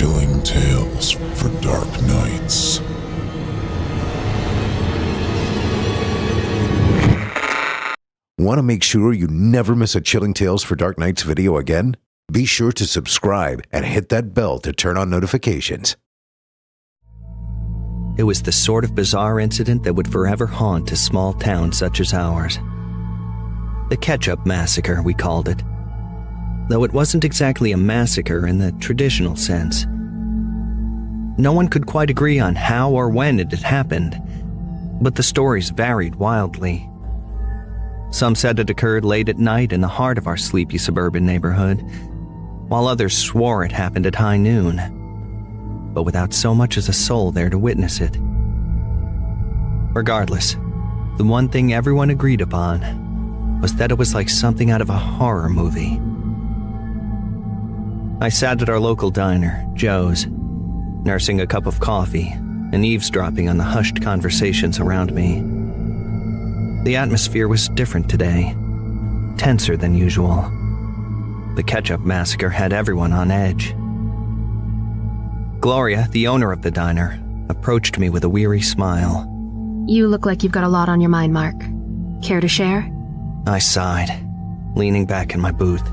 Chilling tales for dark nights. Want to make sure you never miss a Chilling Tales for Dark Nights video again? Be sure to subscribe and hit that bell to turn on notifications. It was the sort of bizarre incident that would forever haunt a small town such as ours. The Catsup Massacre, we called it. Though it wasn't exactly a massacre in the traditional sense. No one could quite agree on how or when it had happened, but the stories varied wildly. Some said it occurred late at night in the heart of our sleepy suburban neighborhood, while others swore it happened at high noon, but without so much as a soul there to witness it. Regardless, the one thing everyone agreed upon was that it was like something out of a horror movie. I sat at our local diner, Joe's, nursing a cup of coffee and eavesdropping on the hushed conversations around me. The atmosphere was different today, tenser than usual. The Catsup Massacre had everyone on edge. Gloria, the owner of the diner, approached me with a weary smile. You look like you've got a lot on your mind, Mark. Care to share? I sighed, leaning back in my booth.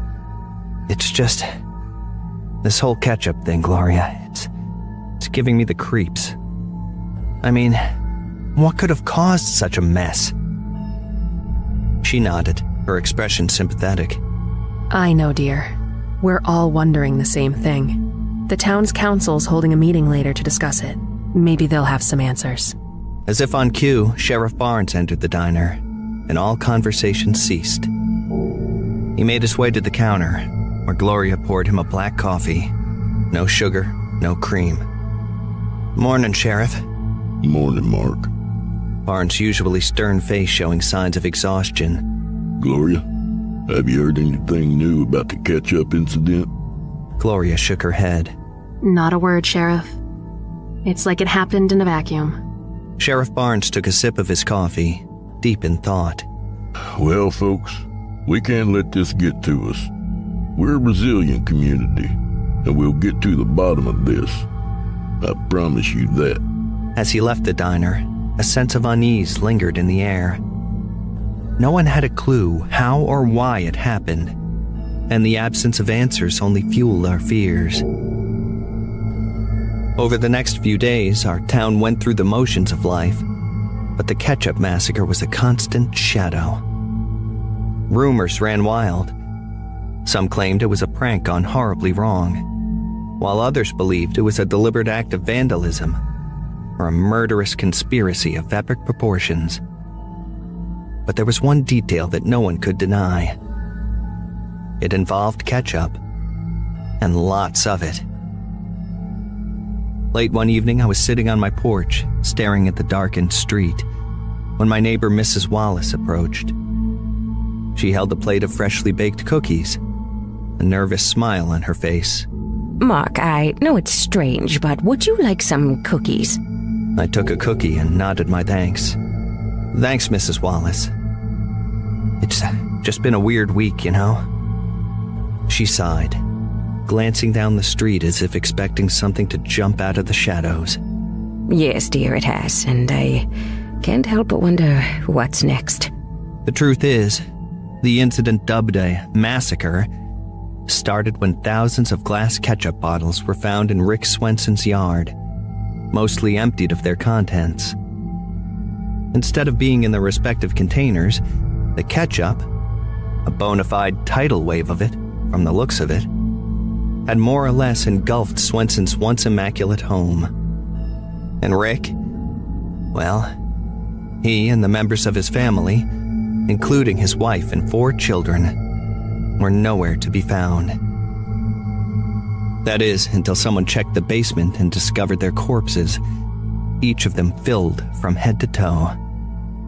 It's just... this whole ketchup thing, Gloria, it's giving me the creeps. I mean, what could have caused such a mess? She nodded, her expression sympathetic. I know, dear. We're all wondering the same thing. The town's council's holding a meeting later to discuss it. Maybe they'll have some answers. As if on cue, Sheriff Barnes entered the diner, and all conversation ceased. He made his way to the counter, where Gloria poured him a black coffee. No sugar, no cream. Morning, Sheriff. Morning, Mark. Barnes' usually stern face showing signs of exhaustion. Gloria, have you heard anything new about the ketchup incident? Gloria shook her head. Not a word, Sheriff. It's like it happened in a vacuum. Sheriff Barnes took a sip of his coffee, deep in thought. Well, folks, we can't let this get to us. We're a resilient community, and we'll get to the bottom of this. I promise you that. As he left the diner, a sense of unease lingered in the air. No one had a clue how or why it happened, and the absence of answers only fueled our fears. Over the next few days, our town went through the motions of life, but the Catsup Massacre was a constant shadow. Rumors ran wild. Some claimed it was a prank gone horribly wrong, while others believed it was a deliberate act of vandalism or a murderous conspiracy of epic proportions. But there was one detail that no one could deny. It involved ketchup, and lots of it. Late one evening, I was sitting on my porch, staring at the darkened street, when my neighbor Mrs. Wallace approached. She held a plate of freshly baked cookies, a nervous smile on her face. Mark, I know it's strange, but would you like some cookies? I took a cookie and nodded my thanks. Thanks, Mrs. Wallace. It's just been a weird week, you know? She sighed, glancing down the street as if expecting something to jump out of the shadows. Yes, dear, it has, and I can't help but wonder what's next. The truth is, the incident dubbed a massacre started when thousands of glass ketchup bottles were found in Rick Swenson's yard, mostly emptied of their contents. Instead of being in their respective containers, the ketchup, a bona fide tidal wave of it, from the looks of it, had more or less engulfed Swenson's once immaculate home. And Rick, well, he and the members of his family, including his wife and 4 children, were nowhere to be found. That is, until someone checked the basement and discovered their corpses, each of them filled from head to toe,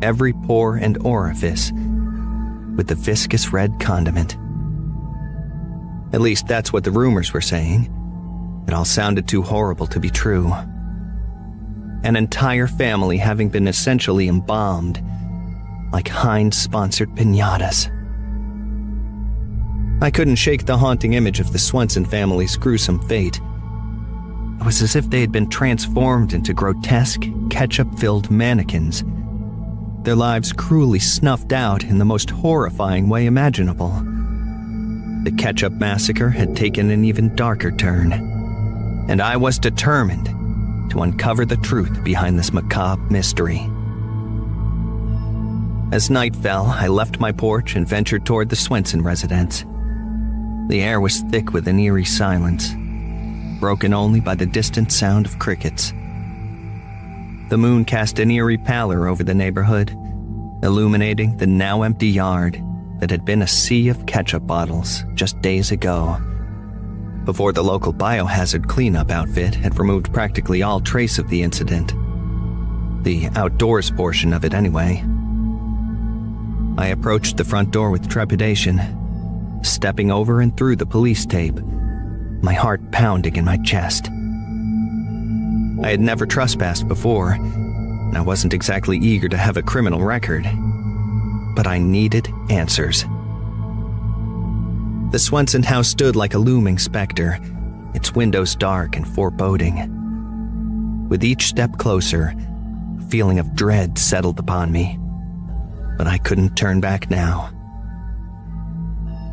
every pore and orifice, with the viscous red condiment. At least that's what the rumors were saying. It all sounded too horrible to be true. An entire family having been essentially embalmed, like Heinz-sponsored piñatas. I couldn't shake the haunting image of the Swenson family's gruesome fate. It was as if they had been transformed into grotesque, ketchup-filled mannequins, their lives cruelly snuffed out in the most horrifying way imaginable. The Catsup Massacre had taken an even darker turn, and I was determined to uncover the truth behind this macabre mystery. As night fell, I left my porch and ventured toward the Swenson residence. The air was thick with an eerie silence, broken only by the distant sound of crickets. The moon cast an eerie pallor over the neighborhood, illuminating the now empty yard that had been a sea of ketchup bottles just days ago, before the local biohazard cleanup outfit had removed practically all trace of the incident. The outdoors portion of it, anyway. I approached the front door with trepidation, stepping over and through the police tape, my heart pounding in my chest. I had never trespassed before, and I wasn't exactly eager to have a criminal record, but I needed answers. The Swenson house stood like a looming specter, its windows dark and foreboding. With each step closer, a feeling of dread settled upon me, but I couldn't turn back now.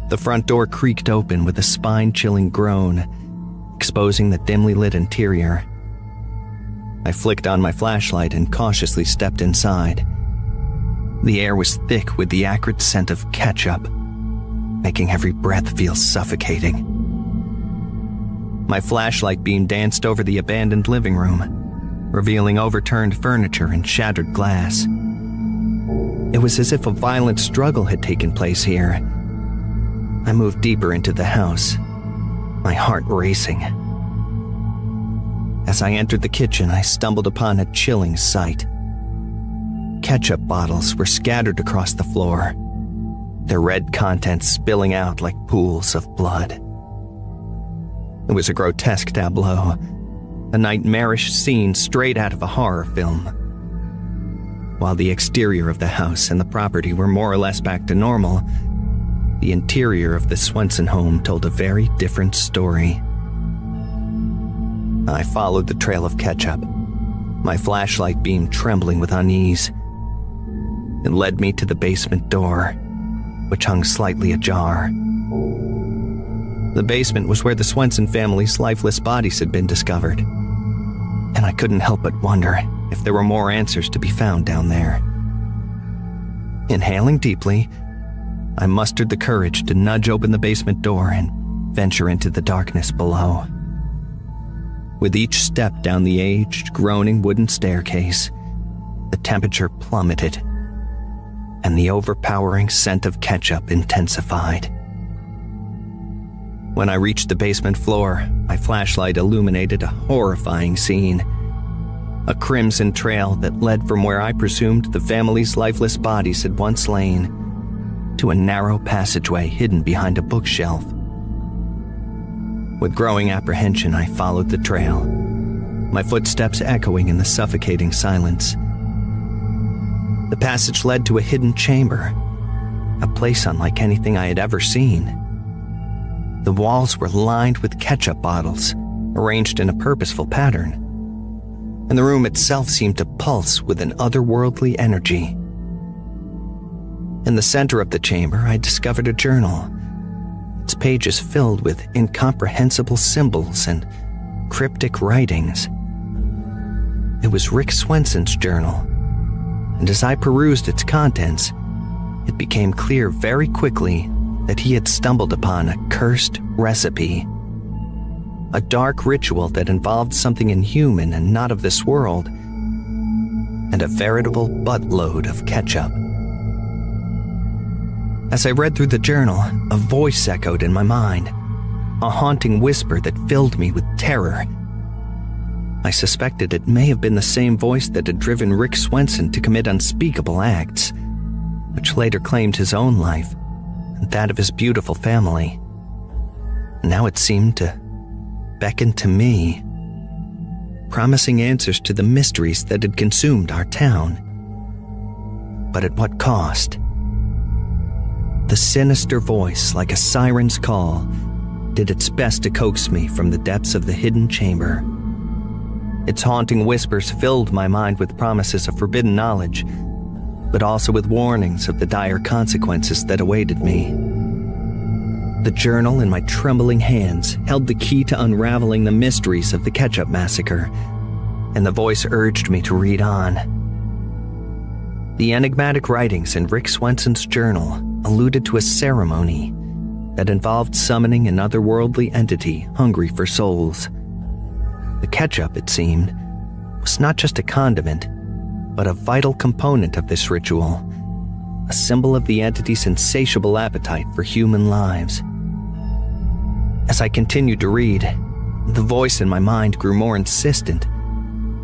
The front door creaked open with a spine-chilling groan, exposing the dimly lit interior. I flicked on my flashlight and cautiously stepped inside. The air was thick with the acrid scent of ketchup, making every breath feel suffocating. My flashlight beam danced over the abandoned living room, revealing overturned furniture and shattered glass. It was as if a violent struggle had taken place here. I moved deeper into the house, my heart racing. As I entered the kitchen, I stumbled upon a chilling sight. Ketchup bottles were scattered across the floor, their red contents spilling out like pools of blood. It was a grotesque tableau, a nightmarish scene straight out of a horror film. While the exterior of the house and the property were more or less back to normal, the interior of the Swenson home told a very different story. I followed the trail of ketchup, my flashlight beam trembling with unease. It led me to the basement door, which hung slightly ajar. The basement was where the Swenson family's lifeless bodies had been discovered, and I couldn't help but wonder if there were more answers to be found down there. Inhaling deeply, I mustered the courage to nudge open the basement door and venture into the darkness below. With each step down the aged, groaning wooden staircase, the temperature plummeted, and the overpowering scent of ketchup intensified. When I reached the basement floor, my flashlight illuminated a horrifying scene. A crimson trail that led from where I presumed the family's lifeless bodies had once lain to a narrow passageway hidden behind a bookshelf. With growing apprehension, I followed the trail, my footsteps echoing in the suffocating silence. The passage led to a hidden chamber, a place unlike anything I had ever seen. The walls were lined with ketchup bottles, arranged in a purposeful pattern, and the room itself seemed to pulse with an otherworldly energy. In the center of the chamber, I discovered a journal, its pages filled with incomprehensible symbols and cryptic writings. It was Rick Swenson's journal, and as I perused its contents, it became clear very quickly that he had stumbled upon a cursed recipe, a dark ritual that involved something inhuman and not of this world, and a veritable buttload of ketchup. As I read through the journal, a voice echoed in my mind, a haunting whisper that filled me with terror. I suspected it may have been the same voice that had driven Rick Swenson to commit unspeakable acts, which later claimed his own life and that of his beautiful family. Now it seemed to beckon to me, promising answers to the mysteries that had consumed our town. But at what cost? The sinister voice, like a siren's call, did its best to coax me from the depths of the hidden chamber, Its haunting whispers filled my mind with promises of forbidden knowledge, but also with warnings of the dire consequences that awaited me. The journal in my trembling hands held the key to unraveling the mysteries of the Catsup Massacre, and the voice urged me to read on. The enigmatic writings in Rick Swenson's journal alluded to a ceremony that involved summoning an otherworldly entity hungry for souls. The ketchup, it seemed, was not just a condiment, but a vital component of this ritual, a symbol of the entity's insatiable appetite for human lives. As I continued to read, the voice in my mind grew more insistent,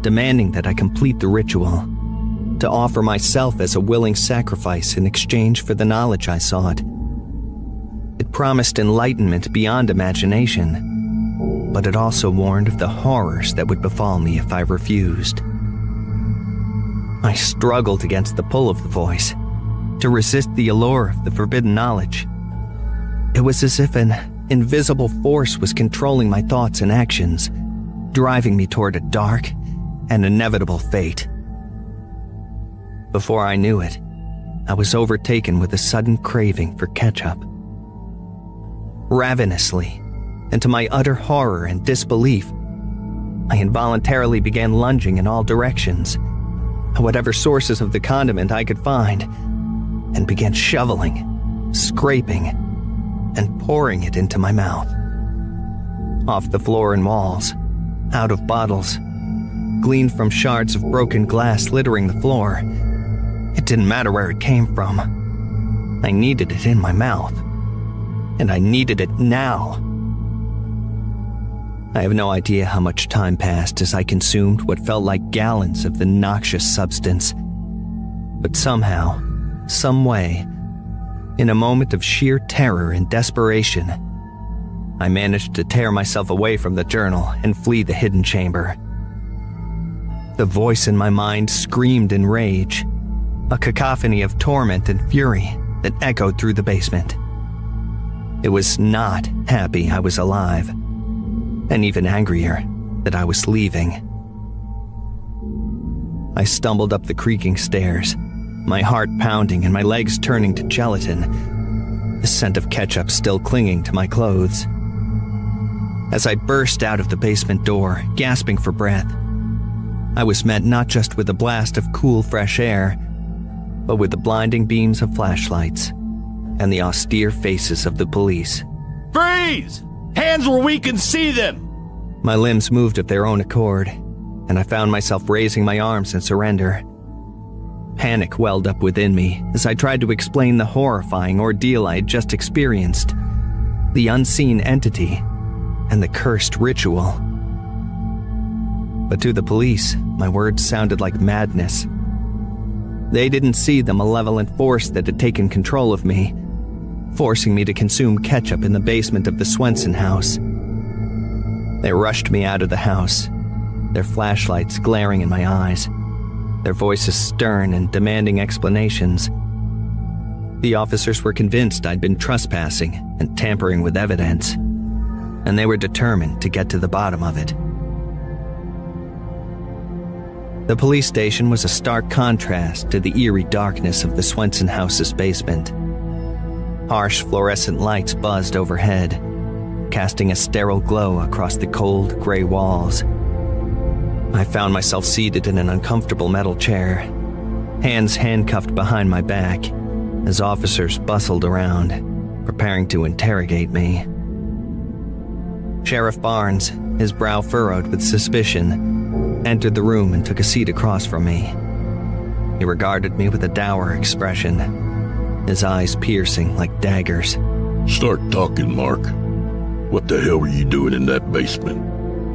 demanding that I complete the ritual, to offer myself as a willing sacrifice in exchange for the knowledge I sought. It promised enlightenment beyond imagination, but it also warned of the horrors that would befall me if I refused. I struggled against the pull of the voice, to resist the allure of the forbidden knowledge. It was as if an invisible force was controlling my thoughts and actions, driving me toward a dark and inevitable fate. Before I knew it, I was overtaken with a sudden craving for ketchup. Ravenously, and to my utter horror and disbelief, I involuntarily began lunging in all directions, at whatever sources of the condiment I could find, and began shoveling, scraping, and pouring it into my mouth. Off the floor and walls, out of bottles, gleaned from shards of broken glass littering the floor. It didn't matter where it came from. I needed it in my mouth, and I needed it now. I have no idea how much time passed as I consumed what felt like gallons of the noxious substance. But somehow, some way, in a moment of sheer terror and desperation, I managed to tear myself away from the journal and flee the hidden chamber. The voice in my mind screamed in rage, a cacophony of torment and fury that echoed through the basement. It was not happy I was alive, and even angrier that I was leaving. I stumbled up the creaking stairs, my heart pounding and my legs turning to gelatin, the scent of ketchup still clinging to my clothes. As I burst out of the basement door, gasping for breath, I was met not just with a blast of cool, fresh air, but with the blinding beams of flashlights and the austere faces of the police. Freeze! Hands where we can see them! My limbs moved of their own accord, and I found myself raising my arms in surrender. Panic welled up within me as I tried to explain the horrifying ordeal I had just experienced, the unseen entity, and the cursed ritual. But to the police, my words sounded like madness. They didn't see the malevolent force that had taken control of me, forcing me to consume ketchup in the basement of the Swenson house. They rushed me out of the house, their flashlights glaring in my eyes, their voices stern and demanding explanations. The officers were convinced I'd been trespassing and tampering with evidence, and they were determined to get to the bottom of it. The police station was a stark contrast to the eerie darkness of the Swenson house's basement. Harsh fluorescent lights buzzed overhead, casting a sterile glow across the cold, gray walls. I found myself seated in an uncomfortable metal chair, hands handcuffed behind my back, as officers bustled around, preparing to interrogate me. Sheriff Barnes, his brow furrowed with suspicion, entered the room and took a seat across from me. He regarded me with a dour expression, his eyes piercing like daggers. Start talking, Mark. What the hell were you doing in that basement?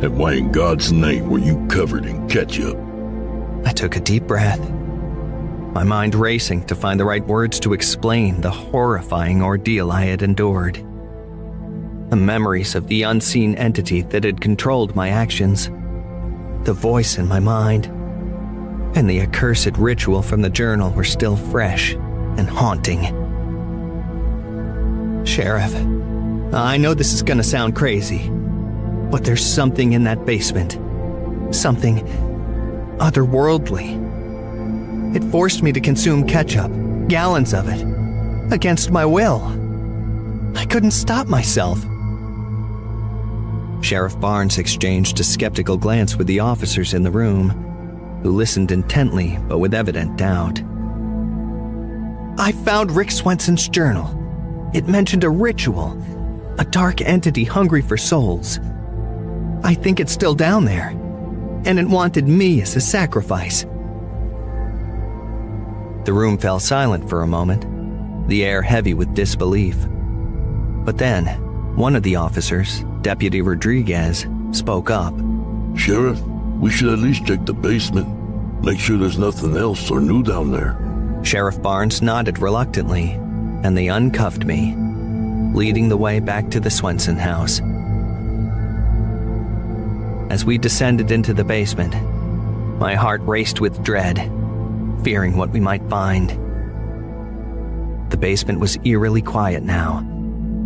And why in God's name were you covered in ketchup? I took a deep breath, my mind racing to find the right words to explain the horrifying ordeal I had endured. The memories of the unseen entity that had controlled my actions, the voice in my mind, and the accursed ritual from the journal were still fresh and haunting. Sheriff, I know this is gonna sound crazy, but there's something in that basement. something otherworldly. It forced me to consume ketchup, gallons of it, against my will. I couldn't stop myself. Sheriff Barnes exchanged a skeptical glance with the officers in the room, who listened intently but with evident doubt. I found Rick Swenson's journal. It mentioned a ritual, a dark entity hungry for souls. I think it's still down there, and it wanted me as a sacrifice. The room fell silent for a moment, the air heavy with disbelief. But then, one of the officers, Deputy Rodriguez, spoke up. Sheriff, we should at least check the basement. Make sure there's nothing else or new down there. Sheriff Barnes nodded reluctantly, and they uncuffed me, leading the way back to the Swenson house. As we descended into the basement, my heart raced with dread, fearing what we might find. The basement was eerily quiet now,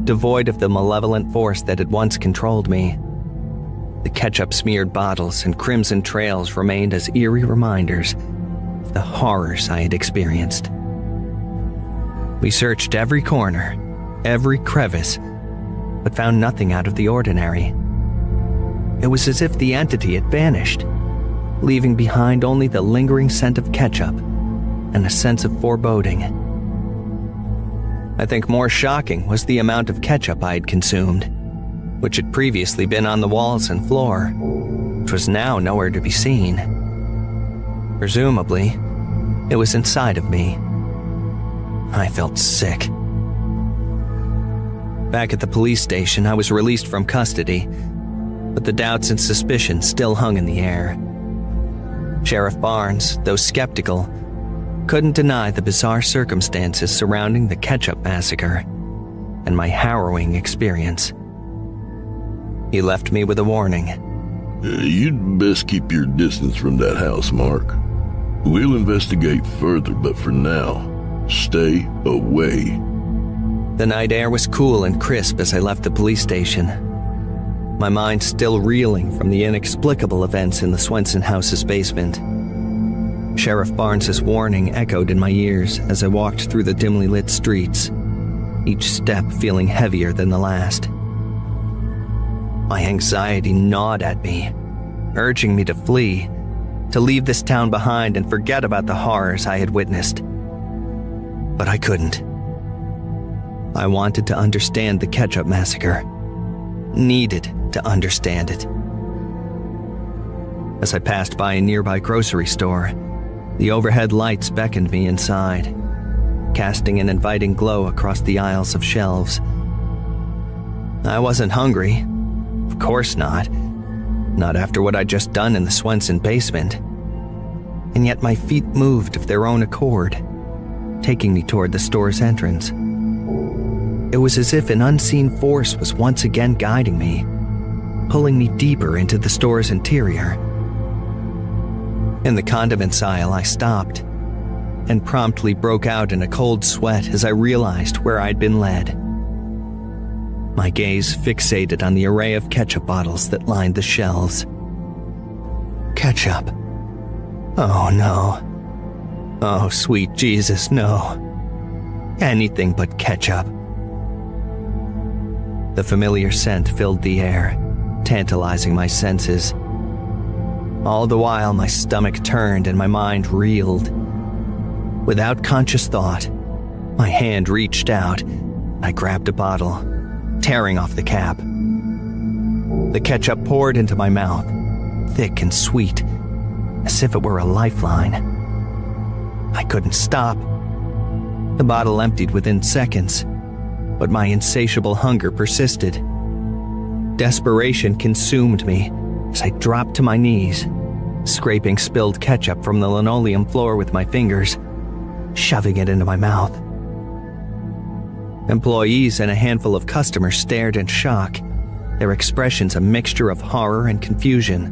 devoid of the malevolent force that had once controlled me. The ketchup-smeared bottles and crimson trails remained as eerie reminders of the horrors I had experienced. We searched every corner, every crevice, but found nothing out of the ordinary. It was as if the entity had vanished, leaving behind only the lingering scent of ketchup and a sense of foreboding. I think more shocking was the amount of ketchup I had consumed, which had previously been on the walls and floor, which was now nowhere to be seen. Presumably, it was inside of me. I felt sick. Back at the police station, I was released from custody, but the doubts and suspicions still hung in the air. Sheriff Barnes, though skeptical, couldn't deny the bizarre circumstances surrounding the Catsup Massacre and my harrowing experience. He left me with a warning. You'd best keep your distance from that house, Mark. We'll investigate further, but for now, stay away. The night air was cool and crisp as I left the police station, my mind still reeling from the inexplicable events in the Swenson house's basement. Sheriff Barnes's warning echoed in my ears as I walked through the dimly lit streets, each step feeling heavier than the last. My anxiety gnawed at me, urging me to flee, to leave this town behind and forget about the horrors I had witnessed. But I couldn't. I wanted to understand the Catsup Massacre. Needed to understand it. As I passed by a nearby grocery store, the overhead lights beckoned me inside, casting an inviting glow across the aisles of shelves. I wasn't hungry. Of course not. Not after what I'd just done in the Swenson basement. And yet my feet moved of their own accord, taking me toward the store's entrance. It was as if an unseen force was once again guiding me, pulling me deeper into the store's interior. In the condiments aisle, I stopped and promptly broke out in a cold sweat as I realized where I'd been led. My gaze fixated on the array of ketchup bottles that lined the shelves. Ketchup. Oh no. Oh, sweet Jesus, no. Anything but ketchup. The familiar scent filled the air, tantalizing my senses. All the while, my stomach turned and my mind reeled. Without conscious thought, my hand reached out. I grabbed a bottle, tearing off the cap. The ketchup poured into my mouth, thick and sweet, as if it were a lifeline. I couldn't stop. The bottle emptied within seconds, but my insatiable hunger persisted. Desperation consumed me as I dropped to my knees, scraping spilled ketchup from the linoleum floor with my fingers, shoving it into my mouth. Employees and a handful of customers stared in shock, their expressions a mixture of horror and confusion.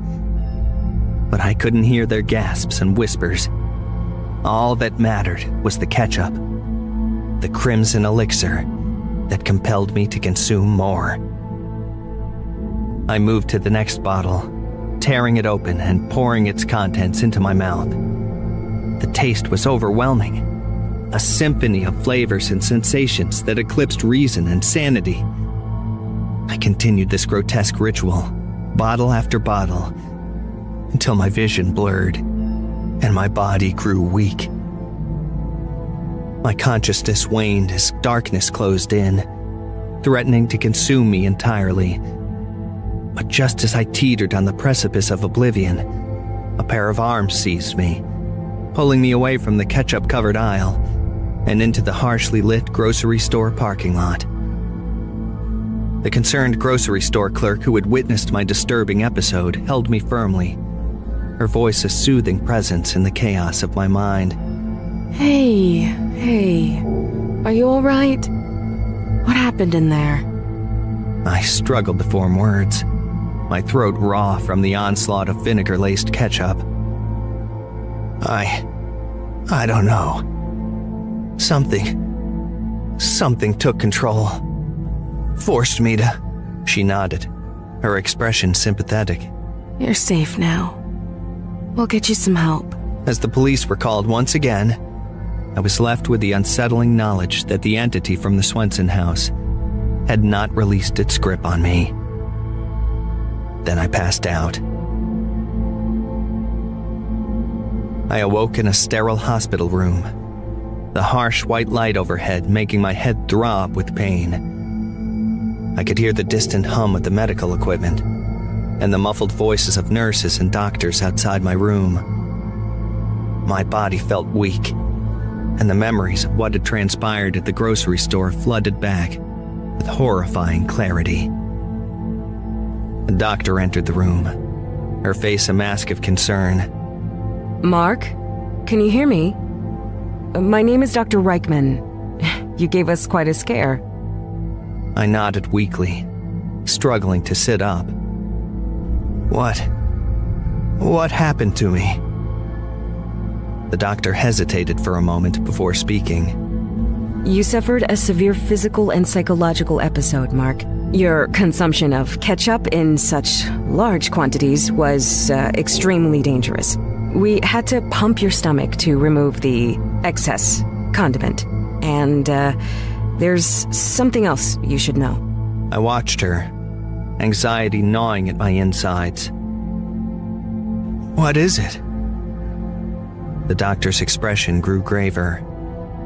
But I couldn't hear their gasps and whispers. All that mattered was the ketchup, the crimson elixir that compelled me to consume more. I moved to the next bottle, tearing it open and pouring its contents into my mouth. The taste was overwhelming, a symphony of flavors and sensations that eclipsed reason and sanity. I continued this grotesque ritual, bottle after bottle, until my vision blurred and my body grew weak. My consciousness waned as darkness closed in, threatening to consume me entirely. But just as I teetered on the precipice of oblivion, a pair of arms seized me, pulling me away from the ketchup-covered aisle and into the harshly lit grocery store parking lot. The concerned grocery store clerk who had witnessed my disturbing episode held me firmly, her voice a soothing presence in the chaos of my mind. Hey, are you all right? What happened in there? I struggled to form words, my throat raw from the onslaught of vinegar-laced ketchup. I don't know. Something took control. Forced me to... She nodded, her expression sympathetic. You're safe now. We'll get you some help. As the police were called once again, I was left with the unsettling knowledge that the entity from the Swenson house had not released its grip on me. Then I passed out. I awoke in a sterile hospital room, the harsh white light overhead making my head throb with pain. I could hear the distant hum of the medical equipment and the muffled voices of nurses and doctors outside my room. My body felt weak, and the memories of what had transpired at the grocery store flooded back with horrifying clarity. A doctor entered the room, her face a mask of concern. Mark, can you hear me? My name is Dr. Reichman. You gave us quite a scare. I nodded weakly, struggling to sit up. What happened to me? The doctor hesitated for a moment before speaking. You suffered a severe physical and psychological episode, Mark. Your consumption of ketchup in such large quantities was extremely dangerous. We had to pump your stomach to remove the excess condiment. And there's something else you should know. I watched her, anxiety gnawing at my insides. What is it? The doctor's expression grew graver.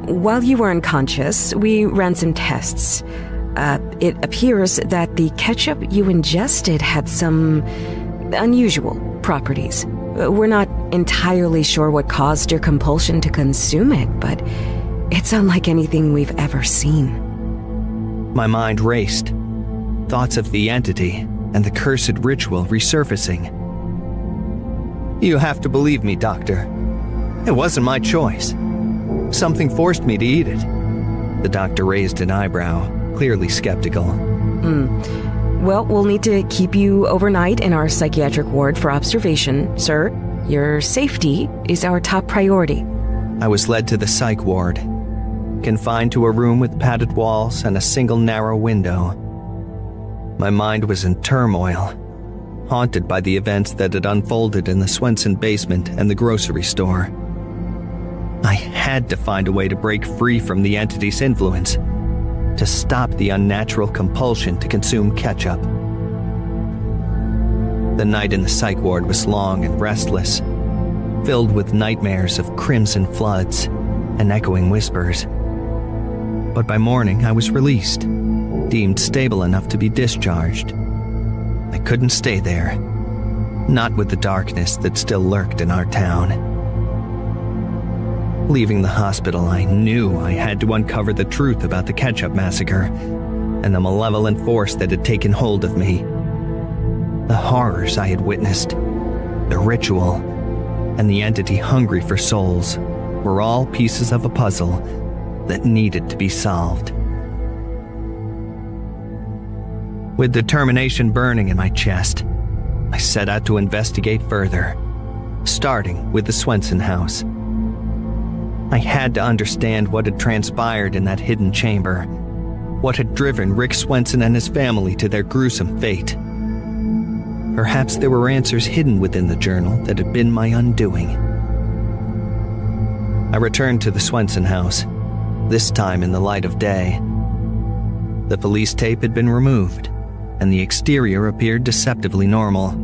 While you were unconscious, we ran some tests. It appears that the ketchup you ingested had some unusual properties. We're not entirely sure what caused your compulsion to consume it, but it's unlike anything we've ever seen. My mind raced, thoughts of the entity and the cursed ritual resurfacing. You have to believe me, Doctor. It wasn't my choice. Something forced me to eat it. The doctor raised an eyebrow, clearly skeptical. Well, we'll need to keep you overnight in our psychiatric ward for observation, sir. Your safety is our top priority. I was led to the psych ward, confined to a room with padded walls and a single narrow window. My mind was in turmoil, haunted by the events that had unfolded in the Swenson basement and the grocery store. I had to find a way to break free from the entity's influence, to stop the unnatural compulsion to consume ketchup. The night in the psych ward was long and restless, filled with nightmares of crimson floods and echoing whispers. But by morning, I was released, deemed stable enough to be discharged. I couldn't stay there, not with the darkness that still lurked in our town. Leaving the hospital, I knew I had to uncover the truth about the Catsup Massacre and the malevolent force that had taken hold of me. The horrors I had witnessed, the ritual, and the entity hungry for souls were all pieces of a puzzle that needed to be solved. With determination burning in my chest, I set out to investigate further, starting with the Swenson house. I had to understand what had transpired in that hidden chamber, what had driven Rick Swenson and his family to their gruesome fate. perhaps there were answers hidden within the journal that had been my undoing. I returned to the Swenson house, this time in the light of day. The police tape had been removed, and the exterior appeared deceptively normal.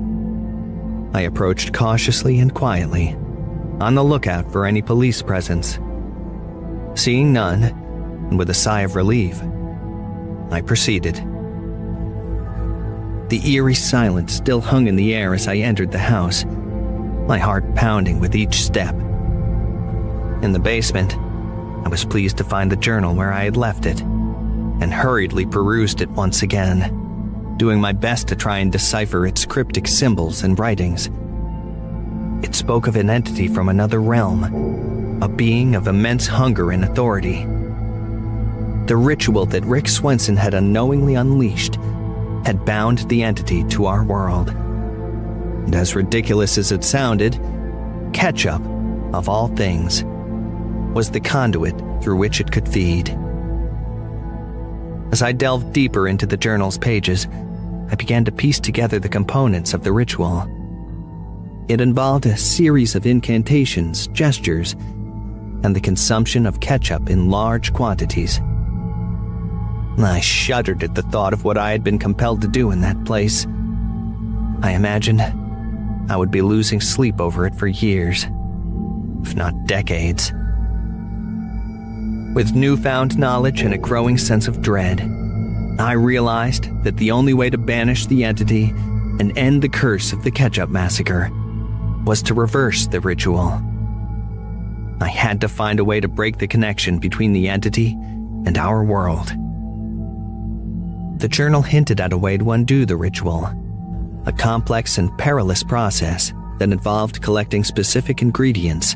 I approached cautiously and quietly, on the lookout for any police presence. Seeing none, and with a sigh of relief, I proceeded. The eerie silence still hung in the air as I entered the house, my heart pounding with each step. In the basement, I was pleased to find the journal where I had left it, and hurriedly perused it once again, doing my best to try and decipher its cryptic symbols and writings. It spoke of an entity from another realm, a being of immense hunger and authority. The ritual that Rick Swenson had unknowingly unleashed had bound the entity to our world. And as ridiculous as it sounded, ketchup, of all things, was the conduit through which it could feed. As I delved deeper into the journal's pages, I began to piece together the components of the ritual. It involved a series of incantations, gestures, and the consumption of ketchup in large quantities. I shuddered at the thought of what I had been compelled to do in that place. I imagined I would be losing sleep over it for years, if not decades. With newfound knowledge and a growing sense of dread, I realized that the only way to banish the entity and end the curse of the Catsup Massacre was to reverse the ritual. I had to find a way to break the connection between the entity and our world. The journal hinted at a way to undo the ritual, a complex and perilous process that involved collecting specific ingredients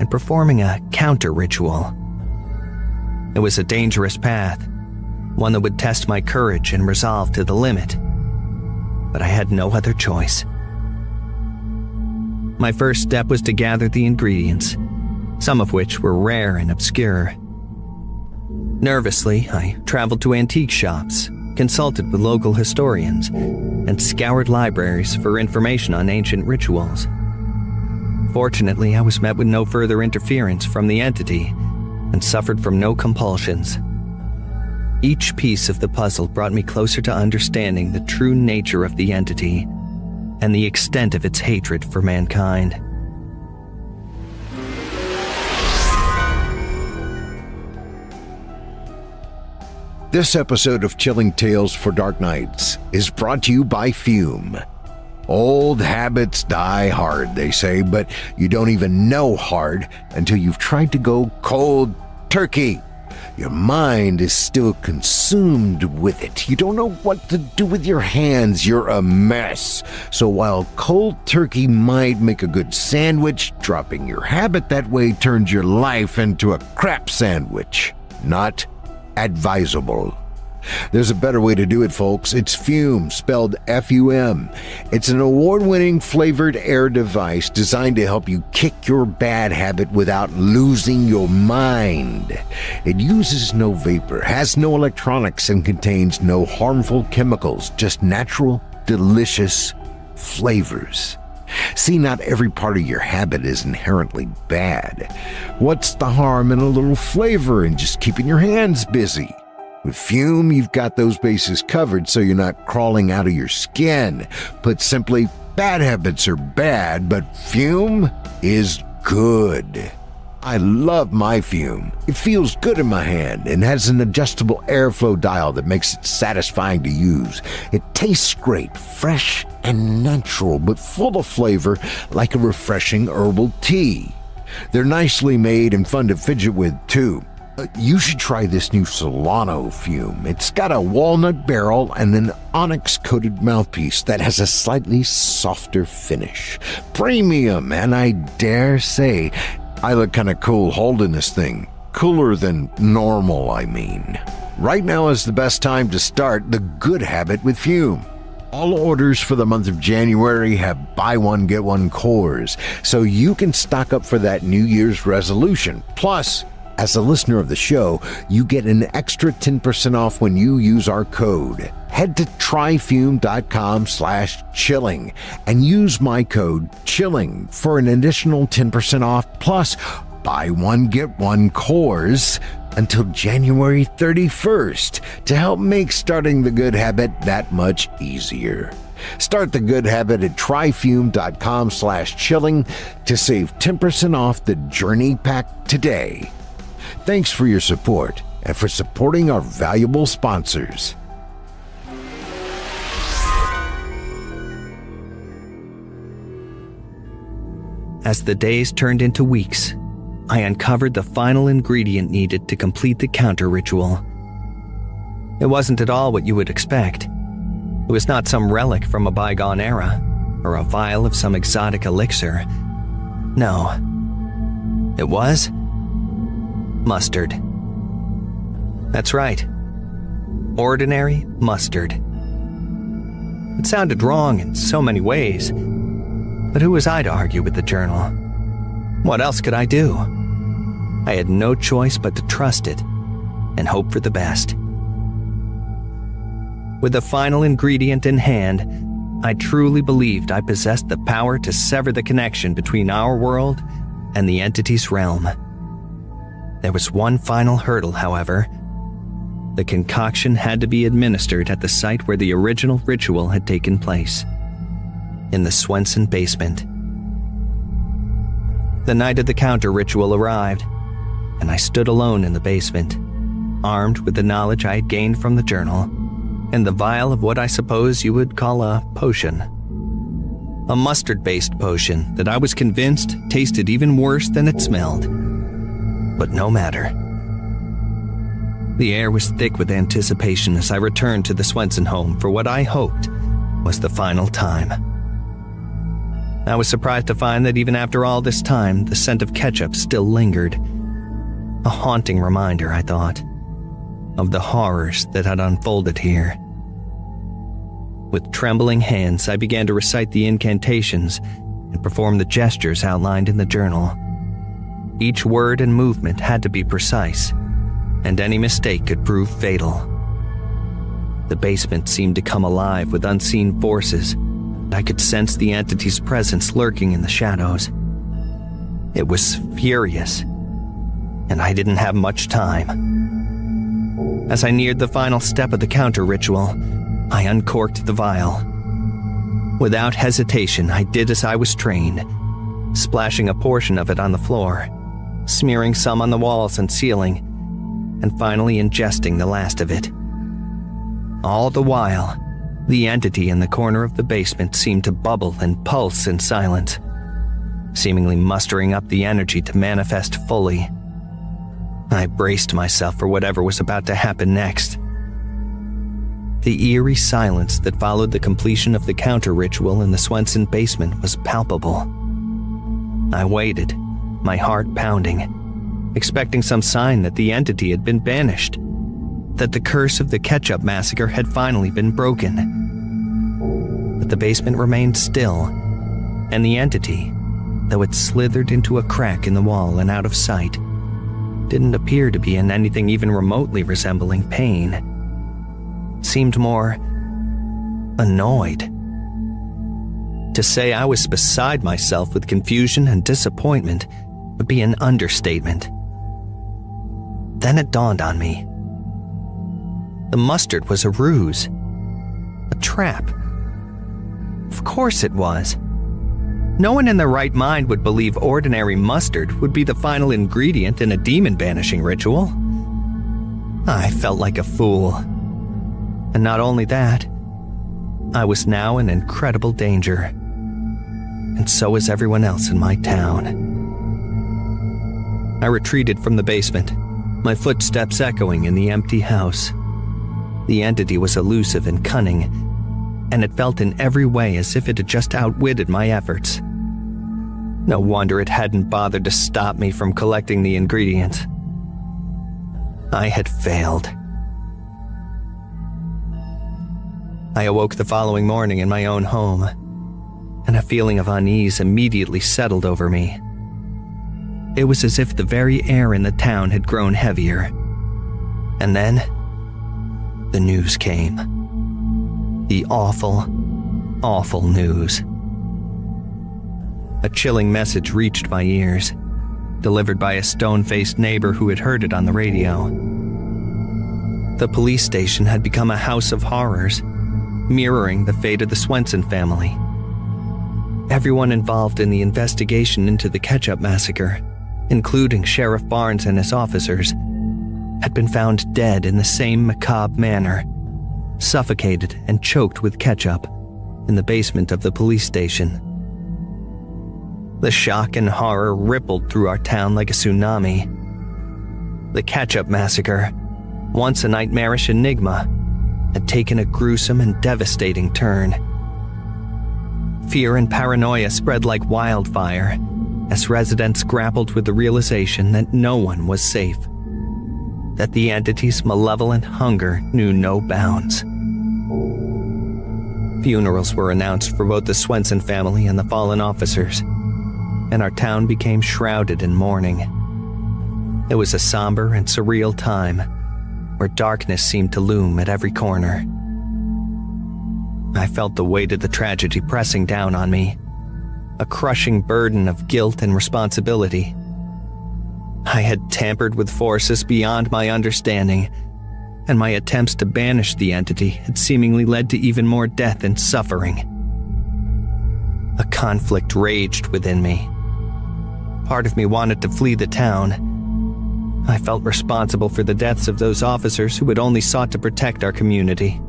and performing a counter-ritual. It was a dangerous path, one that would test my courage and resolve to the limit, but I had no other choice. My first step was to gather the ingredients, some of which were rare and obscure. Nervously, I traveled to antique shops, consulted with local historians, and scoured libraries for information on ancient rituals. Fortunately, I was met with no further interference from the entity and suffered from no compulsions. Each piece of the puzzle brought me closer to understanding the true nature of the entity and the extent of its hatred for mankind. This episode of Chilling Tales for Dark Nights is brought to you by Fume. Old habits die hard, they say, but you don't even know hard until you've tried to go cold turkey. Your mind is still consumed with it. You don't know what to do with your hands. You're a mess. So while cold turkey might make a good sandwich, dropping your habit that way turns your life into a crap sandwich. Not advisable. There's a better way to do it, folks. It's Fume, spelled F-U-M. It's an award-winning flavored air device designed to help you kick your bad habit without losing your mind. It uses no vapor, has no electronics, and contains no harmful chemicals, just natural, delicious flavors. See, not every part of your habit is inherently bad. What's the harm in a little flavor and just keeping your hands busy? With Fume, you've got those bases covered so you're not crawling out of your skin. Put simply, bad habits are bad, but Fume is good. I love my Fume. It feels good in my hand and has an adjustable airflow dial that makes it satisfying to use. It tastes great, fresh and natural, but full of flavor like a refreshing herbal tea. They're nicely made and fun to fidget with, too. You should try this new Solano Fume. It's got a walnut barrel and an onyx-coated mouthpiece that has a slightly softer finish. Premium, and I dare say, I look kind of cool holding this thing. Cooler than normal, I mean. Right now is the best time to start the good habit with Fume. All orders for the month of January have buy one, get one cores, so you can stock up for that New Year's resolution. Plus, As a listener of the show, you get an extra 10% off when you use our code. Head to tryfume.com/chilling and use my code CHILLING for an additional 10% off, plus buy one get one cores until January 31st to help make starting the good habit that much easier. Start the good habit at tryfume.com/chilling to save 10% off the Journey Pack today. Thanks for your support and for supporting our valuable sponsors. As the days turned into weeks, I uncovered the final ingredient needed to complete the counter ritual. It wasn't at all what you would expect. It was not some relic from a bygone era, or a vial of some exotic elixir. No. It was mustard. That's right. Ordinary mustard. It sounded wrong in so many ways, but who was I to argue with the journal? What else could I do? I had no choice but to trust it and hope for the best. With the final ingredient in hand, I truly believed I possessed the power to sever the connection between our world and the entity's realm. There was one final hurdle, however. The concoction had to be administered at the site where the original ritual had taken place, in the Swenson basement. The night of the counter ritual arrived, and I stood alone in the basement, armed with the knowledge I had gained from the journal, and the vial of what I suppose you would call a potion. A mustard-based potion that I was convinced tasted even worse than it smelled. But no matter. The air was thick with anticipation as I returned to the Swenson home for what I hoped was the final time. I was surprised to find that even after all this time, the scent of ketchup still lingered. A haunting reminder, I thought, of the horrors that had unfolded here. With trembling hands, I began to recite the incantations and perform the gestures outlined in the journal. Each word and movement had to be precise, and any mistake could prove fatal. The basement seemed to come alive with unseen forces. I could sense the entity's presence lurking in the shadows. It was furious, and I didn't have much time. As I neared the final step of the counter ritual, I uncorked the vial. Without hesitation, I did as I was trained, splashing a portion of it on the floor, smearing some on the walls and ceiling, and finally ingesting the last of it. All the while, the entity in the corner of the basement seemed to bubble and pulse in silence, seemingly mustering up the energy to manifest fully. I braced myself for whatever was about to happen next. The eerie silence that followed the completion of the counter ritual in the Swenson basement was palpable. I waited, my heart pounding, expecting some sign that the entity had been banished, that the curse of the Catsup Massacre had finally been broken. But the basement remained still, and the entity, though it slithered into a crack in the wall and out of sight, didn't appear to be in anything even remotely resembling pain. Seemed more annoyed. To say I was beside myself with confusion and disappointment would be an understatement. Then it dawned on me. The mustard was a ruse. A trap. Of course it was. No one in their right mind would believe ordinary mustard would be the final ingredient in a demon-banishing ritual. I felt like a fool. And not only that, I was now in incredible danger. And so was everyone else in my town. I retreated from the basement, my footsteps echoing in the empty house. The entity was elusive and cunning, and it felt in every way as if it had just outwitted my efforts. No wonder it hadn't bothered to stop me from collecting the ingredients. I had failed. I awoke the following morning in my own home, and a feeling of unease immediately settled over me. It was as if the very air in the town had grown heavier. And then, the news came. The awful, awful news. A chilling message reached my ears, delivered by a stone-faced neighbor who had heard it on the radio. The police station had become a house of horrors, mirroring the fate of the Swenson family. Everyone involved in the investigation into the Catsup Massacre, including Sheriff Barnes and his officers, had been found dead in the same macabre manner, suffocated and choked with ketchup in the basement of the police station. The shock and horror rippled through our town like a tsunami. The Catsup Massacre, once a nightmarish enigma, had taken a gruesome and devastating turn. Fear and paranoia spread like wildfire as residents grappled with the realization that no one was safe, that the entity's malevolent hunger knew no bounds. Funerals were announced for both the Swenson family and the fallen officers, and our town became shrouded in mourning. It was a somber and surreal time, where darkness seemed to loom at every corner. I felt the weight of the tragedy pressing down on me, a crushing burden of guilt and responsibility. I had tampered with forces beyond my understanding, and my attempts to banish the entity had seemingly led to even more death and suffering. A conflict raged within me. Part of me wanted to flee the town. I felt responsible for the deaths of those officers who had only sought to protect our community.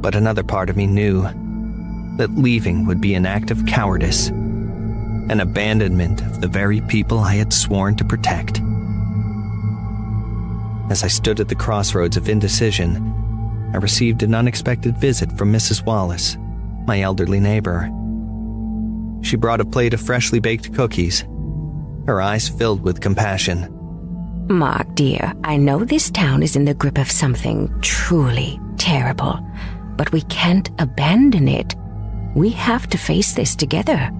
But another part of me knew that leaving would be an act of cowardice, an abandonment of the very people I had sworn to protect. As I stood at the crossroads of indecision, I received an unexpected visit from Mrs. Wallace, my elderly neighbor. She brought a plate of freshly baked cookies, her eyes filled with compassion. Mark, dear, I know this town is in the grip of something truly terrible, but we can't abandon it. We have to face this together.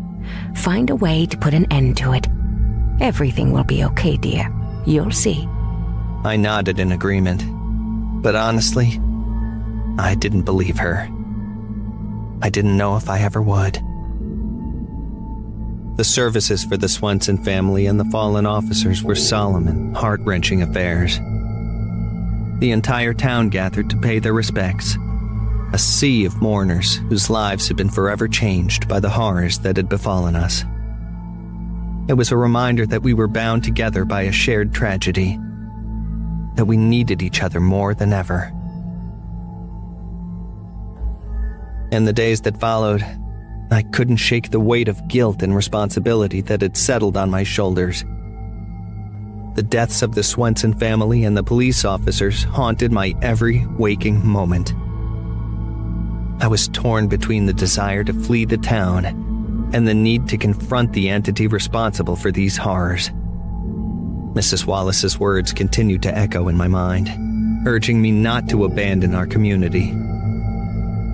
Find a way to put an end to it. Everything will be okay, dear. You'll see. I nodded in agreement, but honestly, I didn't believe her. I didn't know if I ever would. The services for the Swenson family and the fallen officers were solemn and heart-wrenching affairs. The entire town gathered to pay their respects, a sea of mourners whose lives had been forever changed by the horrors that had befallen us. It was a reminder that we were bound together by a shared tragedy, that we needed each other more than ever. In the days that followed, I couldn't shake the weight of guilt and responsibility that had settled on my shoulders. The deaths of the Swenson family and the police officers haunted my every waking moment. I was torn between the desire to flee the town and the need to confront the entity responsible for these horrors. Mrs. Wallace's words continued to echo in my mind, urging me not to abandon our community.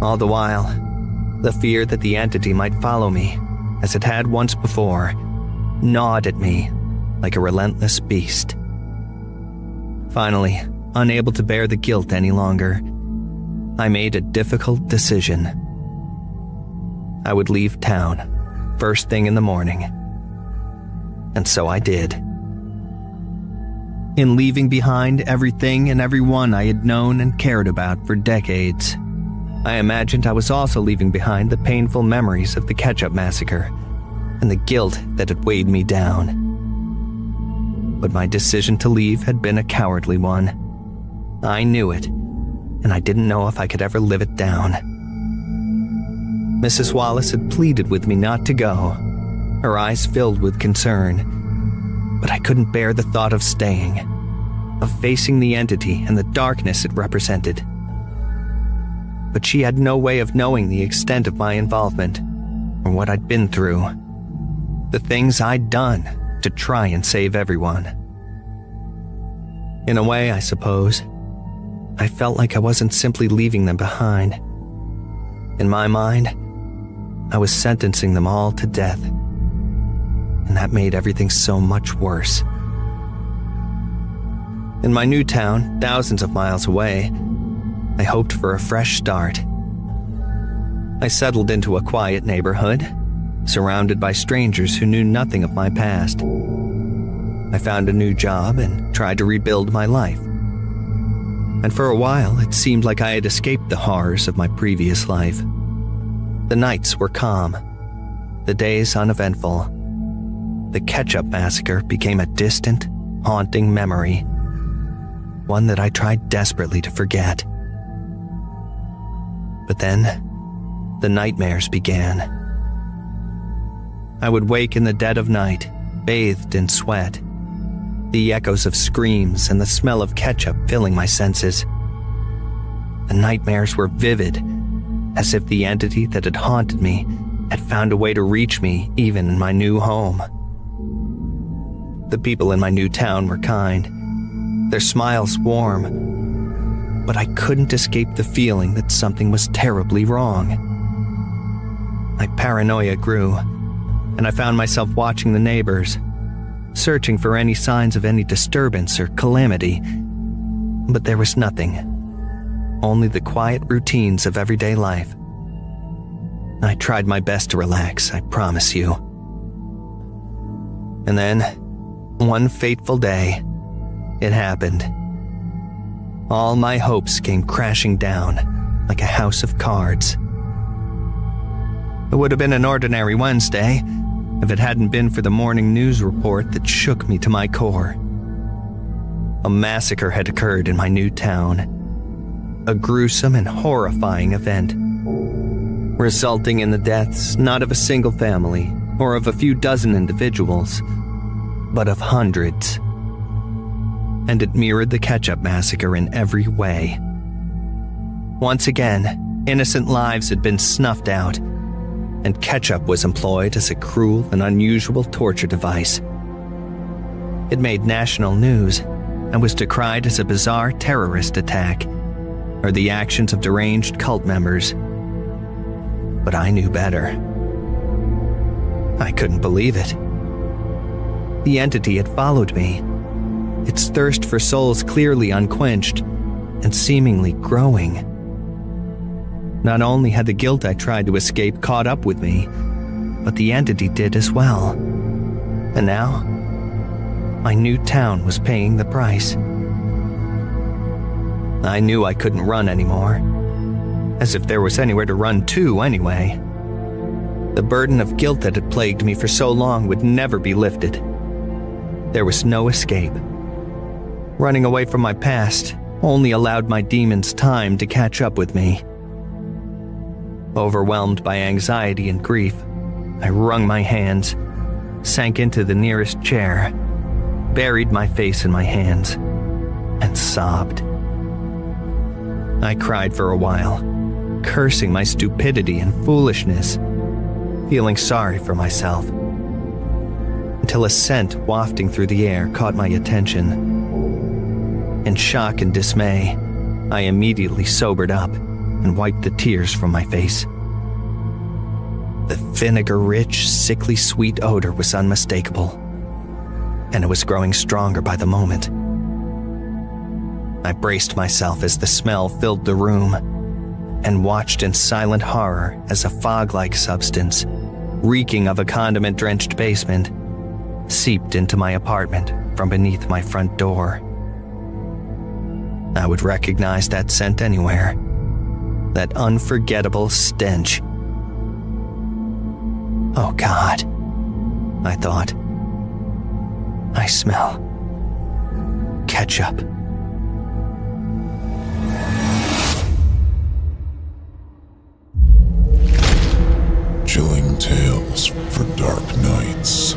All the while, the fear that the entity might follow me, as it had once before, gnawed at me like a relentless beast. Finally, unable to bear the guilt any longer, I made a difficult decision. I would leave town first thing in the morning. And so I did. In leaving behind everything and everyone I had known and cared about for decades, I imagined I was also leaving behind the painful memories of the Catsup Massacre and the guilt that had weighed me down. But my decision to leave had been a cowardly one. I knew it, and I didn't know if I could ever live it down. Mrs. Wallace had pleaded with me not to go, her eyes filled with concern, but I couldn't bear the thought of staying, of facing the entity and the darkness it represented. But she had no way of knowing the extent of my involvement, or what I'd been through, the things I'd done to try and save everyone. In a way, I suppose, I felt like I wasn't simply leaving them behind. In my mind, I was sentencing them all to death. and that made everything so much worse. In my new town, thousands of miles away, I hoped for a fresh start. I settled into a quiet neighborhood, surrounded by strangers who knew nothing of my past. I found a new job and tried to rebuild my life. And for a while, it seemed like I had escaped the horrors of my previous life. The nights were calm, the days uneventful. The Catsup Massacre became a distant, haunting memory, one that I tried desperately to forget. But then, the nightmares began. I would wake in the dead of night, bathed in sweat, the echoes of screams and the smell of ketchup filling my senses. The nightmares were vivid, as if the entity that had haunted me had found a way to reach me even in my new home. The people in my new town were kind, their smiles warm, but I couldn't escape the feeling that something was terribly wrong. My paranoia grew, and I found myself watching the neighbors, searching for any signs of any disturbance or calamity, but there was nothing. Only the quiet routines of everyday life. I tried my best to relax, I promise you. And then, one fateful day, it happened. All my hopes came crashing down like a house of cards. It would have been an ordinary Wednesday if it hadn't been for the morning news report that shook me to my core. A massacre had occurred in my new town. A gruesome and horrifying event, resulting in the deaths not of a single family or of a few dozen individuals, but of hundreds. And it mirrored the Catsup Massacre in every way. Once again, innocent lives had been snuffed out, and ketchup was employed as a cruel and unusual torture device. It made national news and was decried as a bizarre terrorist attack, or the actions of deranged cult members. But I knew better. I couldn't believe it. The entity had followed me, its thirst for souls clearly unquenched and seemingly growing. Not only had the guilt I tried to escape caught up with me, but the entity did as well. And now, my new town was paying the price. I knew I couldn't run anymore, as if there was anywhere to run to anyway. The burden of guilt that had plagued me for so long would never be lifted. There was no escape. Running away from my past only allowed my demons time to catch up with me. Overwhelmed by anxiety and grief, I wrung my hands, sank into the nearest chair, buried my face in my hands, and sobbed. I cried for a while, cursing my stupidity and foolishness, feeling sorry for myself, until a scent wafting through the air caught my attention. In shock and dismay, I immediately sobered up and wiped the tears from my face. The vinegar-rich, sickly sweet odor was unmistakable, and it was growing stronger by the moment. I braced myself as the smell filled the room, and watched in silent horror as a fog-like substance, reeking of a condiment-drenched basement, seeped into my apartment from beneath my front door. I would recognize that scent anywhere. That unforgettable stench. Oh God, I thought. I smell ketchup. Chilling tales for dark nights.